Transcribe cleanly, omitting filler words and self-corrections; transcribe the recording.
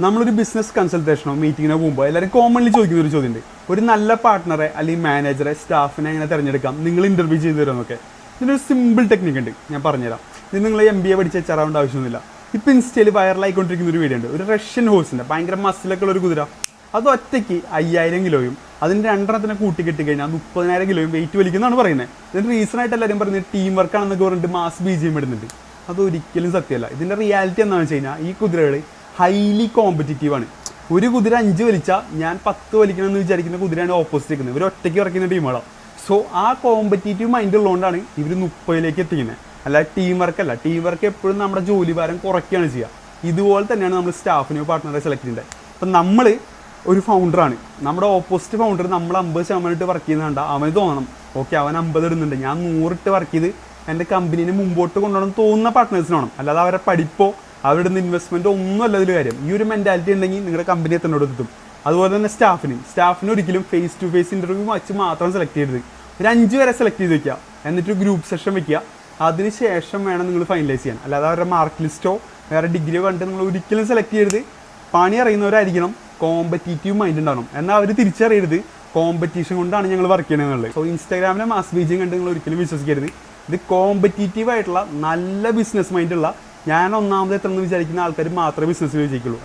നമ്മളൊരു ബിസിനസ് കൺസൾട്ടേഷനോ മീറ്റിങ്ങിനോ പോകുമ്പോൾ എല്ലാവരും കോമൺലി ചോദിക്കുന്ന ഒരു ചോദ്യമുണ്ട്, ഒരു നല്ല പാർട്ട്ണറെ അല്ലെങ്കിൽ മാനേജറെ സ്റ്റാഫിനെ എങ്ങനെ തിരഞ്ഞെടുക്കാം, നിങ്ങൾ ഇൻ്റർവ്യൂ ചെയ്തു തരുമെന്നൊക്കെ. ഇതിനൊരു സിമ്പിൾ ടെക്നിക്ക് ഉണ്ട്, ഞാൻ പറഞ്ഞുതരാം. ഇത് നിങ്ങൾ MBA പഠിച്ച് HR ആവശ്യമൊന്നുമില്ല. ഇപ്പോൾ ഇൻസ്റ്റയിൽ വൈറലായിക്കൊണ്ടിരിക്കുന്ന ഒരു വീഡിയോ ഉണ്ട്, ഒരു റഷ്യൻ ഹോഴ്സിൻ്റെ ഭയങ്കര മസിലൊക്കെ ഉള്ള ഒരു കുതിര. അത് ഒറ്റയ്ക്ക് 5000 കിലോയും അതിൻ്റെ 2 കൂട്ടിക്കെട്ടി കഴിഞ്ഞാൽ 30,000 കിലോയും വെയിറ്റ് വലിക്കുന്നതാണ് പറയുന്നത്. ഇതിൻ്റെ റീസണായിട്ട് എല്ലാവരും പറയുന്നത് ടീം വർക്കാണെന്നൊക്കെ പറഞ്ഞിട്ട് മാസ് BGM ഇടുന്നുണ്ട്. അതൊരിക്കലും സത്യമല്ല. ഇതിൻ്റെ റിയാലിറ്റി എന്താണെന്ന് വെച്ച് കഴിഞ്ഞാൽ ഈ കുതിരകൾ ഹൈലി കോമ്പറ്റീറ്റീവാണ്. ഒരു കുതിര 5 വലിച്ചാൽ ഞാൻ 10 വലിക്കണമെന്ന് വിചാരിക്കുന്ന കുതിരയാണ് ഓപ്പോസിറ്റ് നിൽക്കുന്നത്. ഇവർ ഒറ്റയ്ക്ക് ഇറക്കുന്ന ടീമുകളാണ്. സോ ആ കോമ്പറ്റീറ്റീവ് മൈൻഡ് ഉള്ളതുകൊണ്ടാണ് ഇവർ 30ലേക്ക് എത്തിക്കുന്നത്. അല്ല ടീം വർക്കല്ല. ടീം വർക്ക് എപ്പോഴും നമ്മുടെ ജോലി ഭാരം കുറയ്ക്കുകയാണ് ചെയ്യുക. ഇതുപോലെ തന്നെയാണ് നമ്മൾ സ്റ്റാഫിനെയോ പാർട്ട്ണറെ സെലക്ട് ചെയ്യേണ്ടത്. അപ്പം നമ്മൾ ഒരു ഫൗണ്ടറാണ്, നമ്മുടെ ഓപ്പോസിറ്റ് ഫൗണ്ടർ നമ്മൾ 50% ഇട്ട് വർക്ക് ചെയ്യുന്നുണ്ട്. അവന് തോന്നണം ഓക്കെ അവൻ 50 ഇടുന്നുണ്ട്, ഞാൻ 100 ഇട്ട് വർക്ക് ചെയ്ത് എൻ്റെ കമ്പനീനെ മുമ്പോട്ട് കൊണ്ടുപോകണം തോന്നുന്ന പാർട്ട്നേഴ്സിനാണ്. അല്ലാതെ അവരുടെ പഠിപ്പോ അവരുടെ ഇൻവെസ്റ്റ്മെൻറ്റോ ഒന്നും അല്ല ഇതിൽ കാര്യം. ഈ ഒരു മെൻറ്റാലിറ്റി ഉണ്ടെങ്കിൽ നിങ്ങളുടെ കമ്പനി എത്തേണ്ടോട് എത്തും. അതുപോലെ തന്നെ സ്റ്റാഫിന് ഒരിക്കലും ഫേസ് ടു ഫേസ് ഇൻ്റർവ്യൂ വെച്ച് മാത്രം സെലക്ട് ചെയ്യരുത്. ഒരു 5 വരെ സെലക്ട് ചെയ്ത് വെക്കുക, എന്നിട്ട് ഗ്രൂപ്പ് സെഷൻ വെക്കുക. അതിനുശേഷം വേണം നിങ്ങൾ ഫൈനലൈസ് ചെയ്യാൻ. അല്ലാതെ അവരുടെ മാർക്ക് ലിസ്റ്റോ വേറെ ഡിഗ്രിയോ കണ്ട് നിങ്ങൾ ഒരിക്കലും സെലക്ട് ചെയ്യരുത്. പണി അറിയുന്നവരായിരിക്കണം, കോമ്പറ്റീറ്റീവ് മൈൻഡ് ഉണ്ടാവണം. എന്നാൽ അവർ തിരിച്ചറിയരുത് കോമ്പറ്റീഷൻ കൊണ്ടാണ് ഞങ്ങൾ വർക്ക് ചെയ്യണമെന്നുള്ളത്. സോ ഇൻസ്റ്റാഗ്രാമിലെ മാസ് BGM കണ്ട് നിങ്ങൾ ഒരിക്കലും വിശ്വസിക്കരുത്. ഇത് കോമ്പറ്റീറ്റീവ് ആയിട്ടുള്ള നല്ല ബിസിനസ് മൈൻഡുള്ള, ഞാൻ ഒന്നാമത് എത്തണമെന്ന് വിചാരിക്കുന്ന ആൾക്കാർ മാത്രമേ ബിസിനസ്സിൽ വിജയിക്കുള്ളൂ.